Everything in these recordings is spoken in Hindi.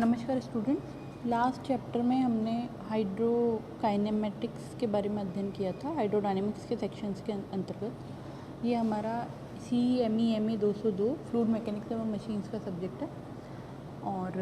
नमस्कार स्टूडेंट्स, लास्ट चैप्टर में हमने हाइड्रोकाइनेमेटिक्स के बारे में अध्ययन किया था। हाइड्रोडायनेमिक्स के सेक्शंस के अंतर्गत ये हमारा CME 202 फ्लूइड मैकेनिक्स एवं मशीन्स का सब्जेक्ट है और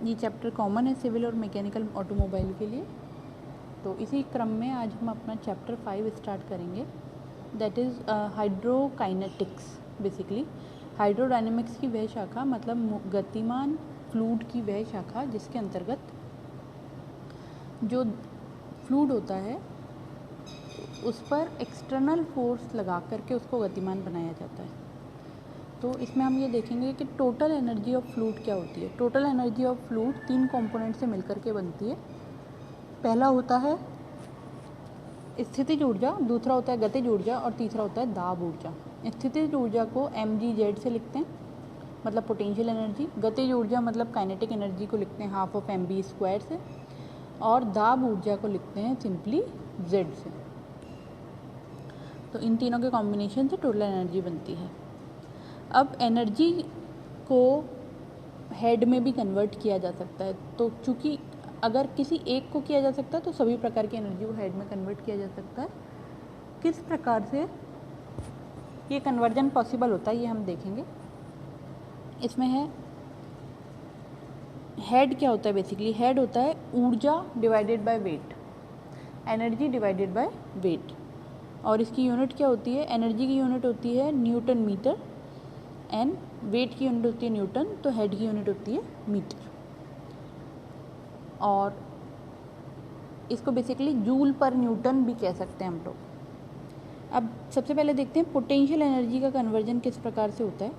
ये चैप्टर कॉमन है सिविल और मैकेनिकल ऑटोमोबाइल के लिए। तो इसी क्रम में आज हम अपना चैप्टर 5 स्टार्ट करेंगे, दैट इज़ हाइड्रोकाइनेटिक्स। बेसिकली हाइड्रोडायनेमिक्स की वह शाखा, मतलब गतिमान फ्लूइड की वह शाखा जिसके अंतर्गत जो फ्लूइड होता है उस पर एक्सटर्नल फोर्स लगा करके उसको गतिमान बनाया जाता है। तो इसमें हम ये देखेंगे कि टोटल एनर्जी ऑफ फ्लूइड क्या होती है। Total energy of fluid 3 component से मिलकर के बनती है। पहला होता है स्थितिज ऊर्जा, दूसरा होता है गतिज ऊर्जा और तीसरा होता है दाब ऊर्जा। स्थितिज ऊर्जा को mgz से लिखते हैं, मतलब पोटेंशियल एनर्जी। गतिज ऊर्जा मतलब काइनेटिक एनर्जी को लिखते हैं हाफ ऑफ mv² से, और दाब ऊर्जा को लिखते हैं सिंपली z से। तो इन तीनों के कॉम्बिनेशन से टोटल एनर्जी बनती है। अब एनर्जी को हेड में भी कन्वर्ट किया जा सकता है। तो चूँकि अगर किसी एक को किया जा सकता है तो सभी प्रकार की एनर्जी को हेड में कन्वर्ट किया जा सकता है। किस प्रकार से ये कन्वर्जन पॉसिबल होता है ये हम देखेंगे। इसमें है हेड क्या होता है। बेसिकली हेड होता है ऊर्जा divided by weight, energy divided by weight. और इसकी यूनिट क्या होती है। एनर्जी की यूनिट होती है न्यूटन मीटर एंड वेट की यूनिट होती है न्यूटन, तो हेड की यूनिट होती है मीटर। और इसको बेसिकली जूल पर न्यूटन भी कह सकते हैं हम लोग। अब सबसे पहले देखते हैं पोटेंशियल एनर्जी का कन्वर्जन किस प्रकार से होता है।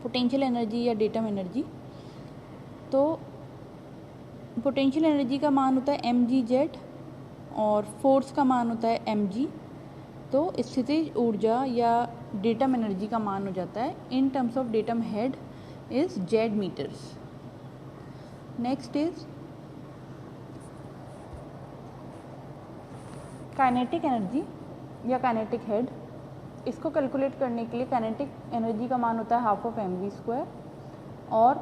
पोटेंशियल एनर्जी या डेटम एनर्जी, तो पोटेंशियल एनर्जी का मान होता है mgz और फोर्स का मान होता है mg। तो स्थितिज ऊर्जा या डेटम एनर्जी का मान हो जाता है in terms of datum head is z metres. Next is kinetic energy या काइनेटिक हेड। इसको कैलकुलेट करने के लिए काइनेटिक एनर्जी का मान होता है हाफ ऑफ mv² और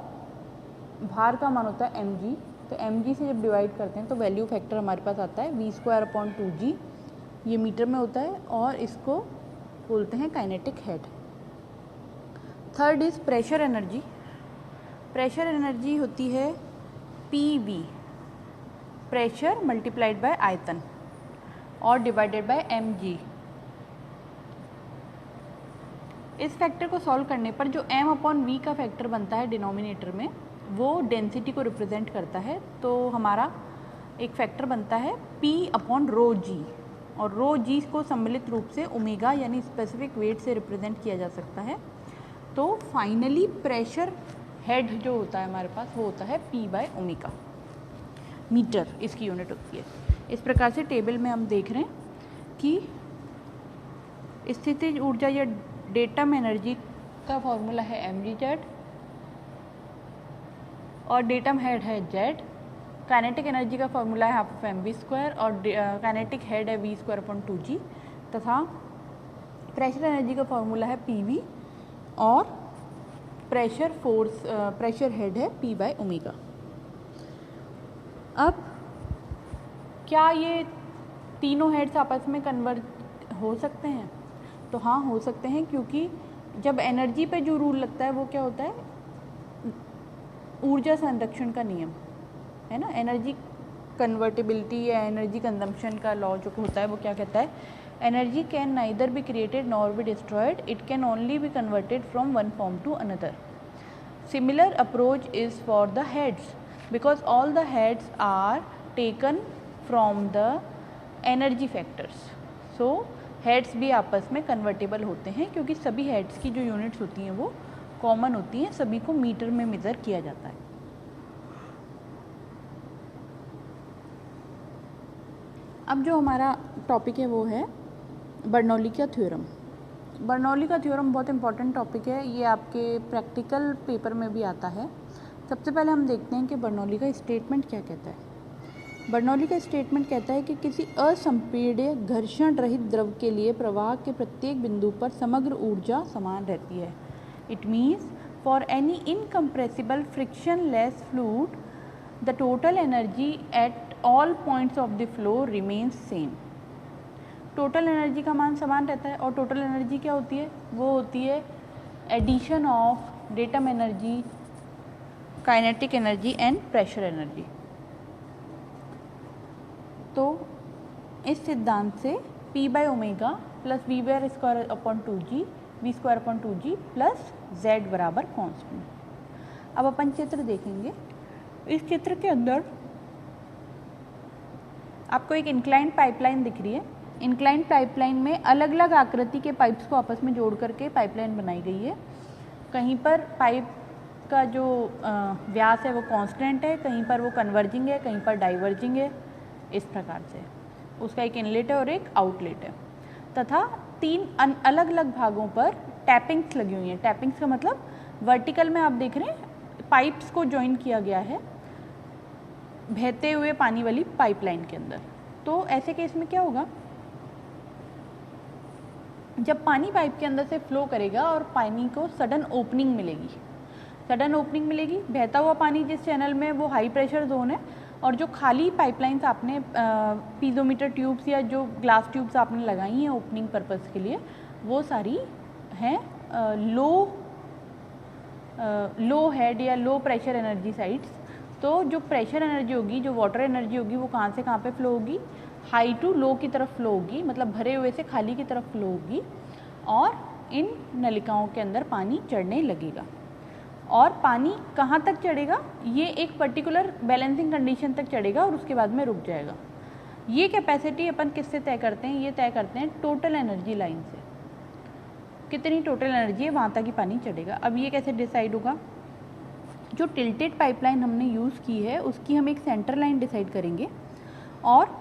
भार का मान होता है mg। तो mg से जब डिवाइड करते हैं तो वैल्यू फैक्टर हमारे पास आता है v²/2g, ये मीटर में होता है और इसको बोलते हैं kinetic head. Third is pressure energy. Pressure energy होती है pv, प्रेशर मल्टीप्लाइड बाय आयतन और डिवाइडेड बाय mg। इस फैक्टर को सॉल्व करने पर जो m/v का फैक्टर बनता है डिनोमिनेटर में, वो डेंसिटी को रिप्रेजेंट करता है। तो हमारा एक फैक्टर बनता है p/ρg, और ρg को सम्मिलित रूप से ओमेगा यानी स्पेसिफिक वेट से रिप्रेजेंट किया जा सकता है। तो फाइनली प्रेशर हेड जो होता है हमारे पास वो होता है p/ω, मीटर इसकी यूनिट होती है। इस प्रकार से टेबल में हम देख रहे हैं कि स्थितिज ऊर्जा या डेटम एनर्जी का फॉर्मूला है mgz और डेटम हेड है z। काइनेटिक एनर्जी का फॉर्मूला है हाफ ऑफ mv² और काइनेटिक हेड है v²/2g, तथा प्रेशर एनर्जी का फॉर्मूला है pv और प्रेशर हेड है p/ω। अब क्या ये तीनों हेड्स आपस में कन्वर्ट हो सकते हैं? तो हाँ, हो सकते हैं, क्योंकि जब एनर्जी पे जो रूल लगता है वो क्या होता है, ऊर्जा संरक्षण का नियम है ना। एनर्जी कन्वर्टिबिलिटी या एनर्जी कंजम्पशन का लॉ जो होता है वो क्या कहता है, energy can neither be created nor be destroyed, it can only be converted from one form to another. Similar approach is for the heads because all the heads are taken from the energy factors. So heads भी आपस में कन्वर्टेबल होते हैं, क्योंकि सभी हेड्स की जो यूनिट्स होती हैं वो कॉमन होती हैं, सभी को मीटर में मेजर किया जाता है। अब जो हमारा टॉपिक है वो है बर्नौली का थ्योरम। बर्नौली का थ्योरम बहुत इंपॉर्टेंट टॉपिक है, ये आपके प्रैक्टिकल पेपर में भी आता है। सबसे पहले हम देखते हैं कि बर्नौली का स्टेटमेंट क्या कहता है। बर्नौली का स्टेटमेंट कहता है कि किसी असंपीड्य घर्षण रहित द्रव के लिए प्रवाह के प्रत्येक बिंदु पर समग्र ऊर्जा समान रहती है। It means for any incompressible frictionless fluid the total energy at all points of the flow remains same. Total energy का मान समान रहता है और टोटल एनर्जी क्या होती है? वो होती है addition of datum energy, kinetic energy and pressure energy. तो इस सिद्धांत से P by omega plus V bar square upon 2G V square upon 2G plus Z बराबर कॉन्स्टेंट। अब अपन चित्र देखेंगे। इस चित्र के अंदर आपको एक इंक्लाइंड पाइपलाइन दिख रही है। इंक्लाइंड पाइपलाइन में अलग अलग आकृति के पाइप्स को आपस में जोड़ करके पाइपलाइन बनाई गई है। कहीं पर पाइप का जो व्यास है वो कांस्टेंट है, कहीं पर वो कन्वर्जिंग है, कहीं पर डाइवर्जिंग है। इस प्रकार से उसका एक इनलेट है और एक आउटलेट है तथा 3 अलग अलग भागों पर टैपिंग्स लगी हुई हैं। टैपिंग्स का मतलब वर्टिकल में आप देख रहे हैं पाइप्स को जॉइन किया गया है बहते हुए पानी वाली पाइपलाइन के अंदर। तो ऐसे केस में क्या होगा, जब पानी पाइप के अंदर से फ्लो करेगा और पानी को सडन ओपनिंग मिलेगी, बहता हुआ पानी जिस चैनल में वो हाई प्रेशर जोन है और जो खाली पाइपलाइंस आपने पीजोमीटर ट्यूब्स या जो ग्लास ट्यूब्स आपने लगाई हैं ओपनिंग पर्पस के लिए, वो सारी हैं लो हेड या लो प्रेशर एनर्जी साइट्स। तो जो प्रेशर एनर्जी होगी, जो वाटर एनर्जी होगी, वो कहाँ से कहाँ पे फ्लो होगी? हाई टू लो की तरफ फ्लो होगी, मतलब भरे हुए से खाली की तरफ फ्लो होगी और इन नलिकाओं के अंदर पानी चढ़ने लगेगा। और पानी कहाँ तक चढ़ेगा? ये एक पर्टिकुलर बैलेंसिंग कंडीशन तक चढ़ेगा और उसके बाद में रुक जाएगा। ये कैपेसिटी अपन किससे तय करते हैं? ये तय करते हैं टोटल एनर्जी लाइन से। कितनी टोटल एनर्जी है वहाँ तक ही पानी चढ़ेगा। अब ये कैसे डिसाइड होगा? जो टिल्टेड पाइपलाइन हमने यूज़ की है उसकी हम एक सेंटर लाइन डिसाइड करेंगे और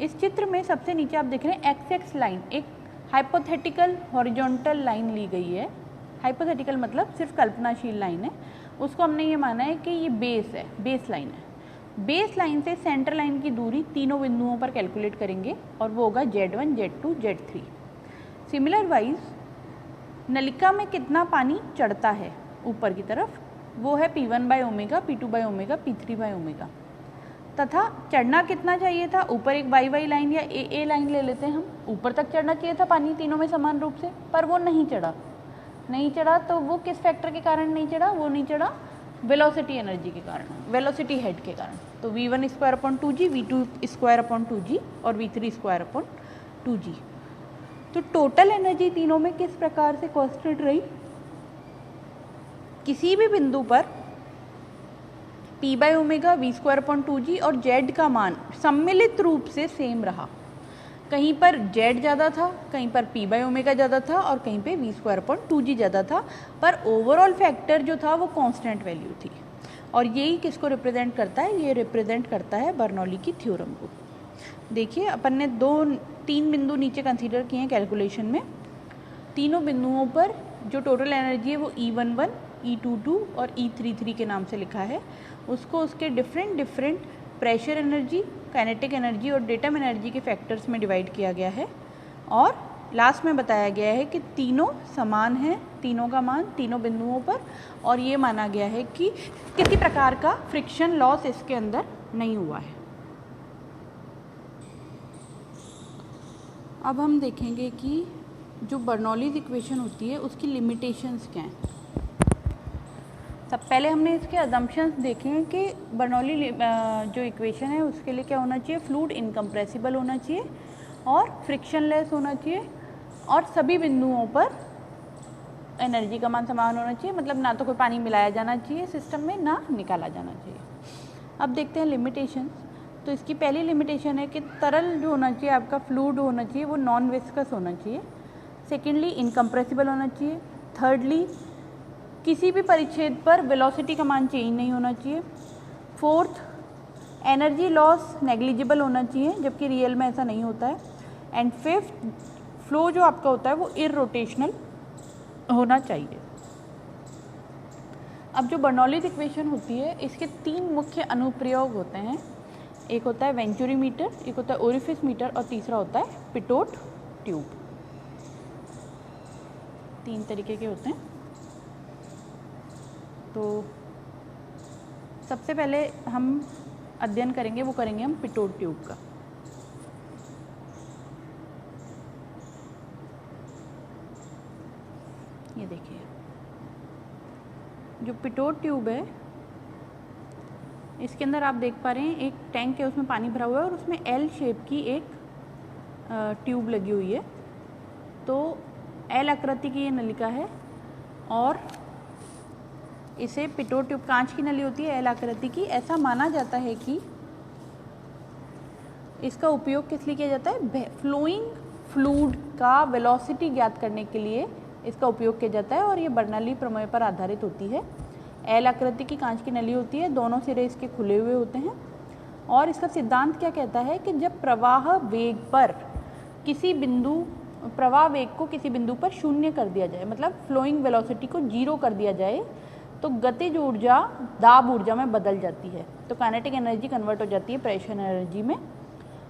इस चित्र में सबसे नीचे आप देख रहे हैं एक्स लाइन, एक हाइपोथेटिकल हॉरिजॉन्टल लाइन ली गई है। हाइपोथेटिकल मतलब सिर्फ कल्पनाशील लाइन है। उसको हमने ये माना है कि ये बेस लाइन है। बेस लाइन से सेंटर लाइन की दूरी तीनों बिंदुओं पर कैलकुलेट करेंगे और वो होगा Z1, Z2, Z3। Similar wise नलिका में कितना पानी चढ़ता है ऊपर की तरफ, वो है P1 by omega, P2 by omega, P3 by omega. तथा चढ़ना कितना चाहिए था? ऊपर एक वाई लाइन या ए लाइन ले लेते हैं हम। ऊपर तक चढ़ना चाहिए था पानी तीनों में समान रूप से, पर वो नहीं चढ़ा। तो वो किस फैक्टर के कारण नहीं चढ़ा? वो नहीं चढ़ा वेलोसिटी एनर्जी के कारण, वेलोसिटी हेड के कारण। तो V1 square upon 2G, V2 square upon 2G और V3 स्क्वायर अपॉन 2G। तो टोटल एनर्जी तीनों में किस प्रकार से कांस्टेंट रही? किसी भी बिंदु पर P by omega, V square upon 2G और Z का मान सम्मिलित रूप से सेम रहा। कहीं पर Z ज़्यादा था, कहीं पर P बाय ओमेगा ज़्यादा था और कहीं पे V स्क्वायर अपॉन 2G ज़्यादा था, पर ओवरऑल फैक्टर जो था वो कांस्टेंट वैल्यू थी। और यही किसको रिप्रेजेंट करता है? ये रिप्रेजेंट करता है बर्नौली की थ्योरम को। देखिए अपन ने 3 बिंदु नीचे कंसीडर किए हैं कैलकुलेशन में। तीनों बिंदुओं पर जो टोटल एनर्जी है वो E11, E22 और E33 के नाम से लिखा है। उसको उसके different pressure energy, kinetic energy और डेटम एनर्जी के फैक्टर्स में डिवाइड किया गया है और लास्ट में बताया गया है कि तीनों समान हैं, तीनों का मान तीनों बिंदुओं पर, और ये माना गया है कि किसी प्रकार का फ्रिक्शन लॉस इसके अंदर नहीं हुआ है। अब हम देखेंगे कि जो बर्नौलीज इक्वेशन होती है उसकी लिमिटेशंस क्या हैं। सब पहले हमने इसके अजम्पशंस देखे हैं कि बर्नौली जो इक्वेशन है उसके लिए क्या होना चाहिए? फ्लूइड इनकम्प्रेसिबल होना चाहिए और फ्रिक्शनलेस होना चाहिए और सभी बिंदुओं पर एनर्जी का मान समान होना चाहिए, मतलब ना तो कोई पानी मिलाया जाना चाहिए सिस्टम में, ना निकाला जाना चाहिए। अब देखते हैं लिमिटेशंस। तो इसकी पहली लिमिटेशन है कि तरल जो होना चाहिए आपका, फ्लूइड होना चाहिए, वो नॉन विस्कस होना चाहिए। सेकेंडली इनकम्प्रेसिबल होना चाहिए। थर्डली किसी भी परिच्छेद पर वेलोसिटी का मान चेंज नहीं होना चाहिए। फोर्थ, एनर्जी लॉस नेग्लिजिबल होना चाहिए, जबकि रियल में ऐसा नहीं होता है। एंड फिफ्थ, फ्लो जो आपका होता है वो इररोटेशनल होना चाहिए। अब जो बर्नौलीज इक्वेशन होती है इसके 3 मुख्य अनुप्रयोग होते हैं। एक होता है वेंचुरी मीटर, एक होता है ओरिफिस मीटर और तीसरा होता है पिटोट ट्यूब। 3 तरीके के होते हैं। तो सबसे पहले हम अध्ययन करेंगे, वो करेंगे हम पिटोट ट्यूब का। ये देखिए, जो पिटोट ट्यूब है इसके अंदर आप देख पा रहे हैं एक टैंक है, उसमें पानी भरा हुआ है और उसमें एल शेप की एक ट्यूब लगी हुई है। तो एल आकृति की ये नलिका है और इसे पिटोट ट्यूब, कांच की नली होती है एल आकृति की। ऐसा माना जाता है कि इसका उपयोग किस लिए किया जाता है, फ्लोइंग फ्लूइड का वेलोसिटी ज्ञात करने के लिए इसका उपयोग किया जाता है और ये बर्नौली प्रमेय पर आधारित होती है। एल आकृति की कांच की नली होती है, दोनों सिरे इसके खुले हुए होते हैं और इसका सिद्धांत क्या कहता है कि जब प्रवाह वेग पर किसी बिंदु, प्रवाह वेग को किसी बिंदु पर शून्य कर दिया जाए, मतलब फ्लोइंग वेलोसिटी को जीरो कर दिया जाए, तो गतिज ऊर्जा दाब ऊर्जा में बदल जाती है। तो काइनेटिक एनर्जी कन्वर्ट हो जाती है प्रेशर एनर्जी में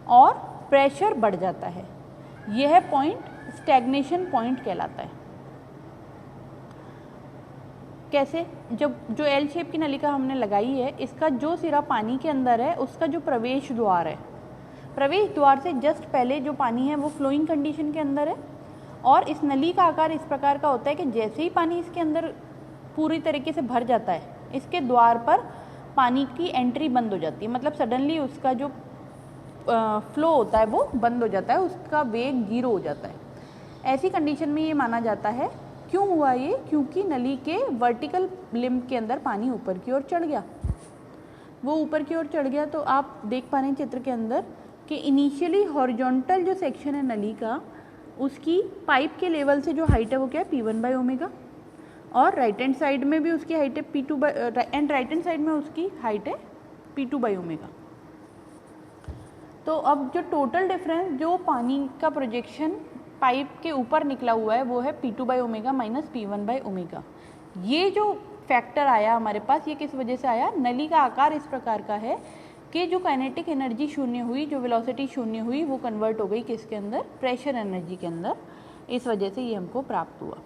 और प्रेशर बढ़ जाता है। यह पॉइंट स्टैग्नेशन पॉइंट कहलाता है। कैसे, जब जो एल शेप की नलिका हमने लगाई है, इसका जो सिरा पानी के अंदर है उसका जो प्रवेश द्वार है, प्रवेश द्वार से जस्ट पहले जो पानी है वो फ्लोइंग कंडीशन के अंदर है और इस नली का आकार इस प्रकार का होता है कि जैसे ही पानी इसके अंदर पूरी तरीके से भर जाता है, इसके द्वार पर पानी की एंट्री बंद हो जाती है, मतलब सडनली उसका जो फ्लो होता है वो बंद हो जाता है, उसका वेग जीरो हो जाता है। ऐसी कंडीशन में ये माना जाता है। क्यों हुआ ये, क्योंकि नली के वर्टिकल लिम्ब के अंदर पानी ऊपर की ओर चढ़ गया। वो ऊपर की ओर चढ़ गया तो आप देख पा रहे हैं चित्र के अंदर कि इनिशियली हॉरिजॉन्टल जो सेक्शन है नली का, उसकी पाइप के लेवल से जो हाइट है वो क्या है, P1/ω, और राइट हैंड साइड में भी उसकी हाइट है P2 and right hand side में उसकी हाइट है P2/ω। तो अब जो टोटल डिफरेंस जो पानी का प्रोजेक्शन पाइप के ऊपर निकला हुआ है वो है P2/ω माइनस P1/ω। ये जो फैक्टर आया हमारे पास, ये किस वजह से आया, नली का आकार इस प्रकार का है कि जो काइनेटिक एनर्जी शून्य हुई, जो वेलोसिटी शून्य हुई, वो कन्वर्ट हो गई किसके अंदर, प्रेशर एनर्जी के अंदर। इस वजह से ये हमको प्राप्त हुआ।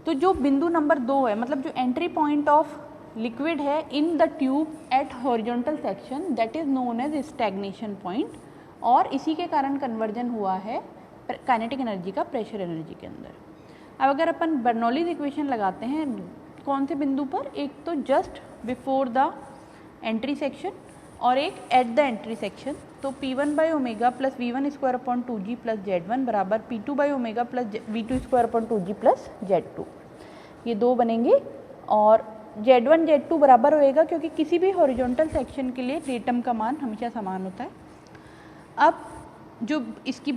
तो जो बिंदु नंबर 2 है, मतलब जो एंट्री पॉइंट ऑफ लिक्विड है in the tube at horizontal section, that is known as stagnation point, और इसी के कारण कन्वर्जन हुआ है काइनेटिक एनर्जी का प्रेशर एनर्जी के अंदर। अब अगर अपन बर्नौलीज इक्वेशन लगाते हैं कौन से बिंदु पर, एक तो just before the entry section और एक एट द एंट्री सेक्शन, तो P1/ω plus V1² plus Z1 बराबर P2/ω plus V2² plus Z2, ये दो बनेंगे और Z1 Z2 बराबर होएगा क्योंकि किसी भी हॉरिजॉन्टल सेक्शन के लिए डेटम का मान हमेशा समान होता है। अब जो इसकी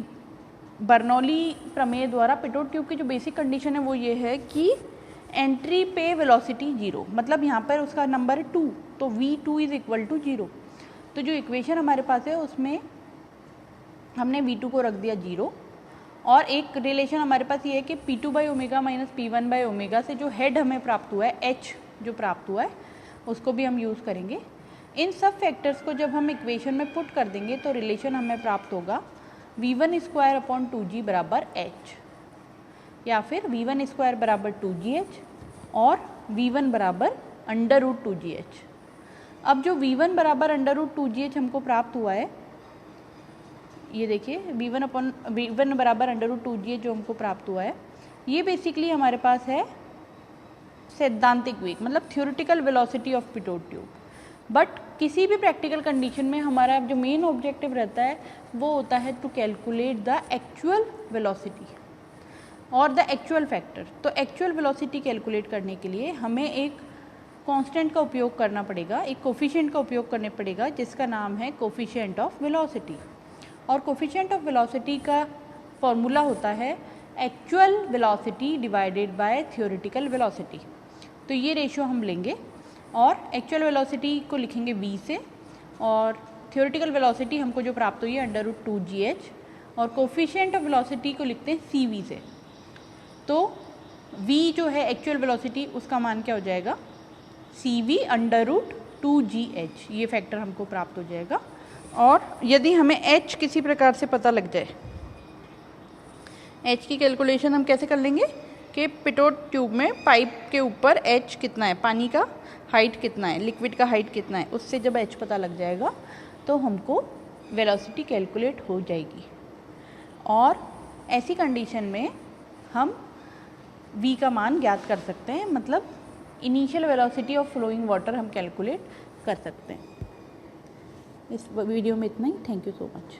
बर्नौली प्रमेय द्वारा पिटोट ट्यूब की जो बेसिक कंडीशन है वो ये है कि एंट्री पे वेलोसिटी जीरो, मतलब यहाँ पर उसका नंबर है 2, तो V2 इज इक्वल टू 0। तो जो इक्वेशन हमारे पास है उसमें हमने V2 को रख दिया 0 और एक रिलेशन हमारे पास ये है कि P2/ω माइनस P1/ω से जो हेड हमें प्राप्त हुआ है, H जो प्राप्त हुआ है, उसको भी हम यूज़ करेंगे। इन सब फैक्टर्स को जब हम इक्वेशन में पुट कर देंगे तो रिलेशन हमें प्राप्त होगा V1² बराबर H, या फिर V1² बराबर 2GH और V1 बराबर √2GH। अब जो V1 बराबर √2GH हमको प्राप्त हुआ है, ये देखिए V1 बराबर √2GH जो हमको प्राप्त हुआ है, ये बेसिकली हमारे पास है सैद्धांतिक वेग, मतलब theoretical velocity of Pitot tube. But किसी भी प्रैक्टिकल कंडीशन में हमारा जो मेन ऑब्जेक्टिव रहता है वो होता है to calculate the actual velocity और द एक्चुअल फैक्टर। तो एक्चुअल वेलोसिटी कैलकुलेट करने के लिए हमें एक कांस्टेंट का उपयोग करना पड़ेगा, एक कोफिशिएंट का उपयोग करना पड़ेगा जिसका नाम है कोफिशिएंट ऑफ वेलोसिटी। और कोफिशिएंट ऑफ वेलोसिटी का फॉर्मूला होता है actual velocity divided by theoretical velocity. तो ये रेशियो हम लेंगे और एक्चुअल वेलोसिटी को लिखेंगे v से और थ्योरेटिकल वेलोसिटी हमको जो प्राप्त हुई है √2GH और कोफिशिएंट ऑफ वेलोसिटी को लिखते हैं CV से। तो v जो है एक्चुअल वेलोसिटी, उसका मान क्या हो जाएगा, CV √2GH, ये फैक्टर हमको प्राप्त हो जाएगा। और यदि हमें h किसी प्रकार से पता लग जाए, h की कैलकुलेशन हम कैसे कर लेंगे, कि पिटोट ट्यूब में पाइप के ऊपर एच कितना है, पानी का हाइट कितना है, लिक्विड का हाइट कितना है, उससे जब एच पता लग जाएगा तो हमको वेलोसिटी कैलकुलेट हो जाएगी। और ऐसी कंडीशन में हम v का मान ज्ञात कर सकते हैं, मतलब initial velocity of flowing water हम कैलकुलेट कर सकते हैं। इस वीडियो में इतना ही। Thank you so much.